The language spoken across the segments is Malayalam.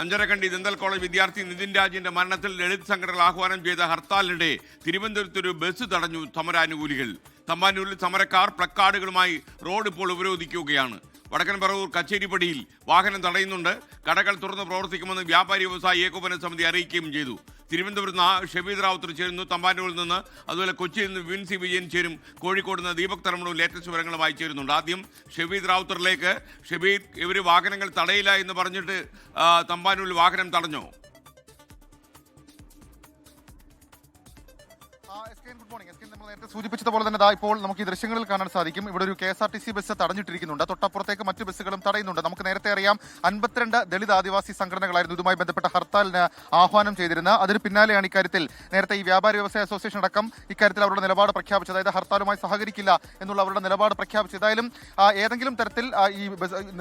അഞ്ചരക്കണ്ടി ദന്തൽ കോളേജ് വിദ്യാർത്ഥി നിതിൻ രാജിന്റെ മരണത്തിൽ ദളിത് സംഘടനകൾ ആഹ്വാനം ചെയ്ത ഹർത്താലിനിടെ തിരുവനന്തപുരത്തൊരു ബസ് തടഞ്ഞു സമരാനുകൂലികൾ. തമ്പാനൂരിൽ സമരക്കാർ പ്ലക്കാർഡുകളുമായി റോഡ് ഇപ്പോൾ ഉപരോധിക്കുകയാണ്. വടക്കൻ പറവൂർ കച്ചേരിപ്പടിയിൽ വാഹനം തടയുന്നുണ്ട്. കടകൾ തുറന്ന് പ്രവർത്തിക്കുമെന്ന് വ്യാപാരി വ്യവസായി ഏകോപന സമിതി അറിയിക്കുകയും ചെയ്തു. തിരുവനന്തപുരത്ത് നിന്ന് ഷബീദ് റാവുത്തർ ചേരുന്നു, തമ്പാനൂരിൽ നിന്ന്. അതുപോലെ കൊച്ചിയിൽ നിന്ന് വിൻസി വിജയൻ ചേരും. കോഴിക്കോട് നിന്ന് ദീപക് തലമുറ ലേറ്റസ്റ്റ് വിവരങ്ങളുമായി ചേരുന്നുണ്ട്. ആദ്യം ഷബീദ് റാവുത്തറിലേക്ക്. ഷബീദ്, ഇവർ വാഹനങ്ങൾ തടയില്ല എന്ന് പറഞ്ഞിട്ട് തമ്പാനൂരിൽ വാഹനം തടഞ്ഞോ? നേരത്തെ സൂചിപ്പിച്ചതുപോലെ തന്നെ ഇപ്പോൾ നമുക്ക് ഈ ദൃശ്യങ്ങളിൽ കാണാൻ സാധിക്കും. ഇവിടെ ഒരു KSRTC ബസ് തടഞ്ഞിട്ടിരിക്കുന്നുണ്ട്. തൊട്ടപ്പുറത്തേക്ക് മറ്റു ബസ്സുകളും തടയുന്നുണ്ട്. നമുക്ക് നേരത്തെ അറിയാം 52 ദളിത് ആദിവാസി സംഘടനകളായിരുന്നു ഇതുമായി ബന്ധപ്പെട്ട ഹർത്താലിന് ആഹ്വാനം ചെയ്തിരുന്നത്. അതിന് പിന്നാലെയാണ് ഇക്കാര്യത്തിൽ നേരത്തെ ഈ വ്യാപാരി വ്യവസായ അസോസിയേഷൻ അടക്കം ഇക്കാര്യത്തിൽ അവരുടെ നിലപാട് പ്രഖ്യാപിച്ചത്. അതായത് ഹർത്താലുമായി സഹകരിക്കില്ല എന്നുള്ള അവരുടെ നിലപാട് പ്രഖ്യാപിച്ചു. ഏതായാലും ഏതെങ്കിലും തരത്തിൽ ഈ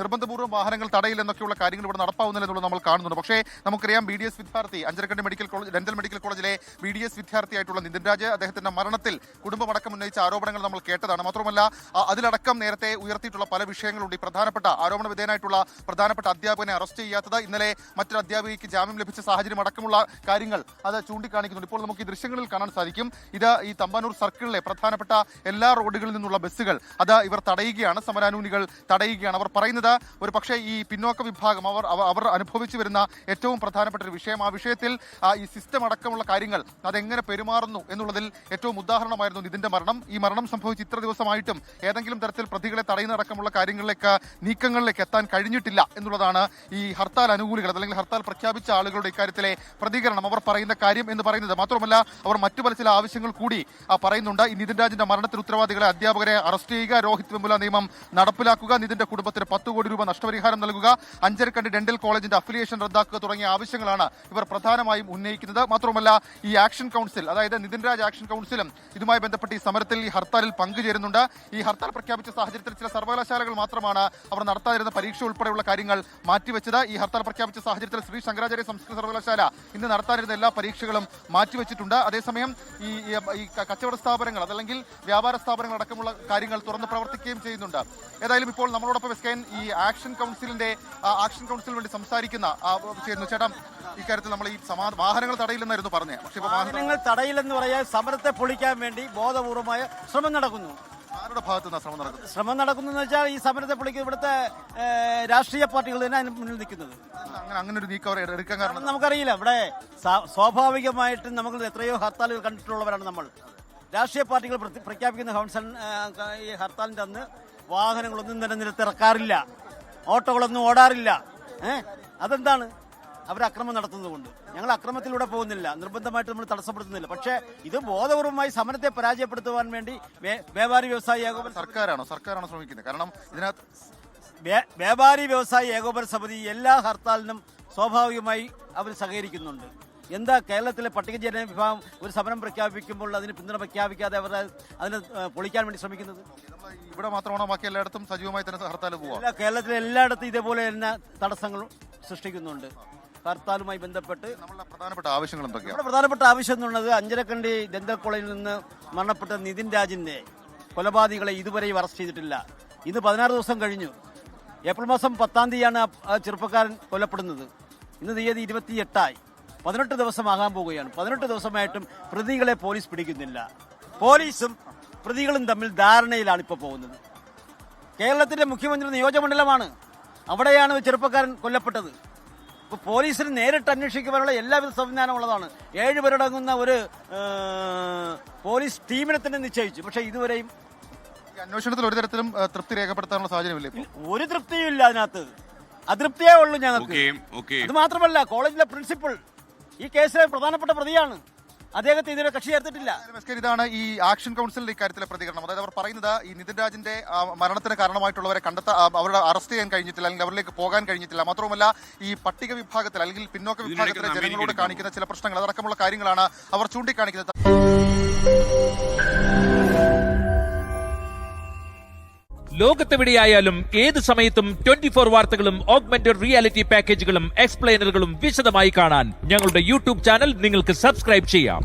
നിർബന്ധപൂർവ്വം വാഹനങ്ങൾ തടയില്ലെന്നൊക്കെയുള്ള കാര്യങ്ങൾ ഇവിടെ നടപ്പാവുന്നില്ല എന്നുള്ളത് നമ്മൾ കാണുന്നുണ്ട്. പക്ഷേ നമുക്കറിയാം BDS വിദ്യാർത്ഥി, അഞ്ചരക്കണ്ടി ഡെന്റൽ മെഡിക്കൽ കോളേജിലെ BDS വിദ്യാർത്ഥിയായിട്ടുള്ള നിതിൻ രാജ്, അദ്ദേഹത്തിന്റെ മരണത്തിൽ കുടുംബമടക്കം ഉന്നയിച്ച ആരോപണങ്ങൾ നമ്മൾ കേട്ടതാണ്. മാത്രമല്ല അതിലടക്കം നേരത്തെ ഉയർത്തിയിട്ടുള്ള പല വിഷയങ്ങളുണ്ട്. ഈ പ്രധാനപ്പെട്ട ആരോപണ വിധേയനായിട്ടുള്ള പ്രധാനപ്പെട്ട അധ്യാപകനെ അറസ്റ്റ് ചെയ്യാത്തത്, ഇന്നലെ മറ്റൊരു അധ്യാപികയ്ക്ക് ജാമ്യം ലഭിച്ച സാഹചര്യം അടക്കമുള്ള കാര്യങ്ങൾ അത് ചൂണ്ടിക്കാണിക്കുന്നുണ്ട്. ഇപ്പോൾ നമുക്ക് ഈ ദൃശ്യങ്ങളിൽ കാണാൻ സാധിക്കും. ഇത് ഈ തമ്പാനൂർ സർക്കിളിലെ പ്രധാനപ്പെട്ട എല്ലാ റോഡുകളിൽ നിന്നുള്ള ബസ്സുകൾ അത് ഇവർ തടയുകയാണ്, സമരാനുകൂലികൾ തടയുകയാണ്. അവർ പറയുന്നത് ഒരു പക്ഷേ ഈ പിന്നോക്ക വിഭാഗം അവർ അനുഭവിച്ചു വരുന്ന ഏറ്റവും പ്രധാനപ്പെട്ട ഒരു വിഷയം, ആ വിഷയത്തിൽ ഈ സിസ്റ്റം അടക്കമുള്ള കാര്യങ്ങൾ അതെങ്ങനെ പെരുമാറുന്നു എന്നുള്ളതിൽ ഏറ്റവും ഉദാഹരണമായിരുന്നു ഇതിന്റെ മരണം. ഈ മരണം സംഭവിച്ച് ഇത്ര ദിവസമായിട്ടും ഏതെങ്കിലും തരത്തിൽ പ്രതികളെ തടയുന്നതടക്കമുള്ള നീക്കങ്ങളിലേക്ക് എത്താൻ കഴിഞ്ഞിട്ടില്ല എന്നുള്ളതാണ് ഈ ഹർത്താൽ അനുകൂലികൾ അല്ലെങ്കിൽ ഹർത്താൽ പ്രഖ്യാപിച്ച ആളുകളുടെ ഇക്കാര്യത്തിലെ പ്രതികരണം, അവർ പറയുന്ന കാര്യം എന്ന് പറയുന്നത്. മാത്രമല്ല അവർ മറ്റു പല ചില ആവശ്യങ്ങൾ കൂടി പറയുന്നുണ്ട്. ഈ നിതിൻ രാജിന്റെ മരണത്തിന് ഉത്തരവാദികളെ അധ്യാപകരെ അറസ്റ്റ് ചെയ്യുക, രോഹിത് വെമുല നിയമം നടപ്പിലാക്കുക, നിതിന്റെ കുടുംബത്തിന് 10 കോടി രൂപ നഷ്ടപരിഹാരം നൽകുക, അഞ്ചരക്കണ്ടി ഡെന്റൽ കോളേജിന്റെ അഫിലിയേഷൻ റദ്ദാക്കുക തുടങ്ങിയ ആവശ്യങ്ങളാണ് ഇവർ പ്രധാനമായും ഉന്നയിക്കുന്നത്. മാത്രമല്ല ഈ ആക്ഷൻ കൗൺസിൽ, അതായത് നിതിൻ രാജ് ആക്ഷൻ കൗൺസിലും ഇതുമായി ബന്ധപ്പെട്ട് ഈ സമരത്തിൽ ഈ ഹർത്താലിൽ പങ്കുചേരുന്നുണ്ട്. ഈ ഹർത്താൽ പ്രഖ്യാപിച്ച സാഹചര്യത്തിൽ ചില സർവകലാശാലകൾ മാത്രമാണ് അവർ നടത്താതിരുന്ന പരീക്ഷ ഉൾപ്പെടെയുള്ള കാര്യങ്ങൾ മാറ്റിവെച്ചത്. ഈ ഹർത്താൽ പ്രഖ്യാപിച്ച സാഹചര്യത്തിൽ ശ്രീ ശങ്കരാചാര്യ സംസ്കൃത സർവകലാശാല ഇന്ന് നടത്താനിരുന്ന എല്ലാ പരീക്ഷകളും മാറ്റിവെച്ചിട്ടുണ്ട്. അതേസമയം ഈ കച്ചവട സ്ഥാപനങ്ങൾ അതല്ലെങ്കിൽ വ്യാപാര സ്ഥാപനങ്ങൾ അടക്കമുള്ള കാര്യങ്ങൾ തുറന്ന് പ്രവർത്തിക്കുകയും ചെയ്യുന്നുണ്ട്. ഏതായാലും ഇപ്പോൾ നമ്മളോടൊപ്പം ഈ ആക്ഷൻ കൗൺസിലിന് വേണ്ടി സംസാരിക്കുന്ന ചേട്ടാ, ഇക്കാര്യത്തിൽ നമ്മൾ ഈ വാഹനങ്ങൾ തടയില്ലെന്നായിരുന്നു പറഞ്ഞത്. പക്ഷേ വാഹനങ്ങൾ തടയില്ലെന്ന് പറയാൻ സമരത്തെ പൊളിക്കാൻ വേണ്ടി ബോധപൂർവമായ ശ്രമം നടക്കുന്നു. ആരുടെ ഭാഗത്തു നിന്നാണ് ശ്രമം നടക്കുന്നതെന്ന് വെച്ചാൽ ഈ സമരത്തെ പൊളിക്കുന്ന ഇവിടുത്തെ രാഷ്ട്രീയ പാർട്ടികൾ തന്നെ അതിന് മുന്നിൽ നിൽക്കുന്നത്. അങ്ങനെ ഒരു നീക്കം എടുക്കാൻ കാരണം നമുക്കറിയില്ല. ഇവിടെ സ്വാഭാവികമായിട്ടും നമ്മൾ എത്രയോ ഹർത്താലുകൾ കണ്ടിട്ടുള്ളവരാണ് നമ്മൾ. രാഷ്ട്രീയ പാർട്ടികൾ പ്രഖ്യാപിക്കുന്ന ഈ ഹർത്താലിന്റെ അന്ന് വാഹനങ്ങളൊന്നും തന്നെ നിരത്തിറക്കാറില്ല, ഓട്ടോകളൊന്നും ഓടാറില്ല. അതെന്താണ്? അവർ അക്രമം നടത്തുന്നതുകൊണ്ട്. ഞങ്ങൾ അക്രമത്തിലൂടെ പോകുന്നില്ല, നിർബന്ധമായിട്ട് നമ്മൾ തടസ്സപ്പെടുത്തുന്നില്ല. പക്ഷേ ഇത് ബോധപൂർവമായി സമരത്തെ പരാജയപ്പെടുത്തുവാൻ വേണ്ടി വ്യാപാരി വ്യവസായി ഏകോപന സർക്കാരാണോ ശ്രമിക്കുന്നത്? കാരണം ഇതിനകത്ത് വ്യാപാരി വ്യവസായി ഏകോപന സമിതി എല്ലാ ഹർത്താലിനും സ്വാഭാവികമായി അവർ സഹകരിക്കുന്നുണ്ട്. എന്താ കേരളത്തിലെ പട്ടികജന വിഭാഗം ഒരു സമരം പ്രഖ്യാപിക്കുമ്പോൾ അതിന് പിന്തുണ പ്രഖ്യാപിക്കാതെ അവർ അതിന് പൊളിക്കാൻ വേണ്ടി ശ്രമിക്കുന്നത്? ഇവിടെ മാത്രമാണോ ബാക്കി എല്ലായിടത്തും സജീവമായി തന്നെ ഹർത്താൽ പോവാ? കേരളത്തിലെ എല്ലായിടത്തും ഇതേപോലെ തന്നെ തടസ്സങ്ങളും സൃഷ്ടിക്കുന്നുണ്ട്. ഹർത്താലുമായി ബന്ധപ്പെട്ട് നമ്മുടെ പ്രധാനപ്പെട്ട ആവശ്യങ്ങൾ എന്തൊക്കെയാണ്? നമ്മുടെ പ്രധാനപ്പെട്ട ആവശ്യം എന്നുള്ളത് അഞ്ചരക്കണ്ടി ഡെന്റൽ കോളേജിൽ നിന്ന് മരണപ്പെട്ട നിതിൻ രാജിന്റെ കൊലപാതകികളെ ഇതുവരെയും അറസ്റ്റ് ചെയ്തിട്ടില്ല. ഇന്ന് 16 ദിവസം കഴിഞ്ഞു. ഏപ്രിൽ മാസം 10-ാം തീയതിയാണ് ആ ചെറുപ്പക്കാരൻ കൊല്ലപ്പെടുന്നത്. ഇന്ന് തീയതി 28-ആയി. 18 ദിവസമാകാൻ പോവുകയാണ്. 18 ദിവസമായിട്ടും പ്രതികളെ പോലീസ് പിടിക്കുന്നില്ല. പോലീസും പ്രതികളും തമ്മിൽ ധാരണയിലാണ് ഇപ്പോൾ പോകുന്നത്. കേരളത്തിന്റെ മുഖ്യമന്ത്രി നിയോജകമണ്ഡലമാണ്, അവിടെയാണ് ചെറുപ്പക്കാരൻ കൊല്ലപ്പെട്ടത്. ഇപ്പോൾ പോലീസിന് നേരിട്ട് അന്വേഷിക്കുവാനുള്ള എല്ലാവിധ സംവിധാനമുള്ളതാണ്. 7 പേരടങ്ങുന്ന ഒരു പോലീസ് ടീമിനെ തന്നെ നിശ്ചയിച്ചു. പക്ഷേ ഇതുവരെയും അന്വേഷണത്തിൽ ഒരു തരത്തിലും തൃപ്തി രേഖപ്പെടുത്താനുള്ള സാഹചര്യമില്ല. ഒരു തൃപ്തിയും ഇല്ല. അതിനകത്ത് അതൃപ്തിയേ ഉള്ളൂ ഞങ്ങൾക്ക്. അത് മാത്രമല്ല, കോളേജിലെ പ്രിൻസിപ്പൽ ഈ കേസിലെ പ്രധാനപ്പെട്ട പ്രതിയാണ്. അദ്ദേഹത്തെ ഇതിനെ കക്ഷി ചേർത്തിട്ടില്ല. ഇതാണ് ഈ ആക്ഷൻ കൗൺസിലിന്റെ ഇക്കാര്യത്തിലെ പ്രതികരണം. അതായത് അവർ പറയുന്നത് ഈ നിതിൻ രാജിന്റെ മരണത്തിന് കാരണമായിട്ടുള്ളവരെ അവരുടെ അറസ്റ്റ് ചെയ്യാൻ കഴിഞ്ഞിട്ടില്ല, അല്ലെങ്കിൽ അവരിലേക്ക് പോകാൻ കഴിഞ്ഞിട്ടില്ല. മാത്രവുമല്ല ഈ പട്ടിക വിഭാഗത്തിൽ അല്ലെങ്കിൽ പിന്നോക്ക വിഭാഗത്തിലെ ജനങ്ങളോട് കാണിക്കുന്ന ചില പ്രശ്നങ്ങൾ അതടക്കമുള്ള കാര്യങ്ങളാണ് അവർ ചൂണ്ടിക്കാണിക്കുന്നത്. ലോകത്തെവിടെയായാലും ഏത് സമയത്തും 24 വാർത്തകളും ഓഗ്മെന്റഡ് റിയാലിറ്റി പാക്കേജുകളും എക്സ്പ്ലെയിനറുകളും വിശദമായി കാണാൻ ഞങ്ങളുടെ യൂട്യൂബ് ചാനൽ നിങ്ങൾക്ക് സബ്സ്ക്രൈബ് ചെയ്യാം.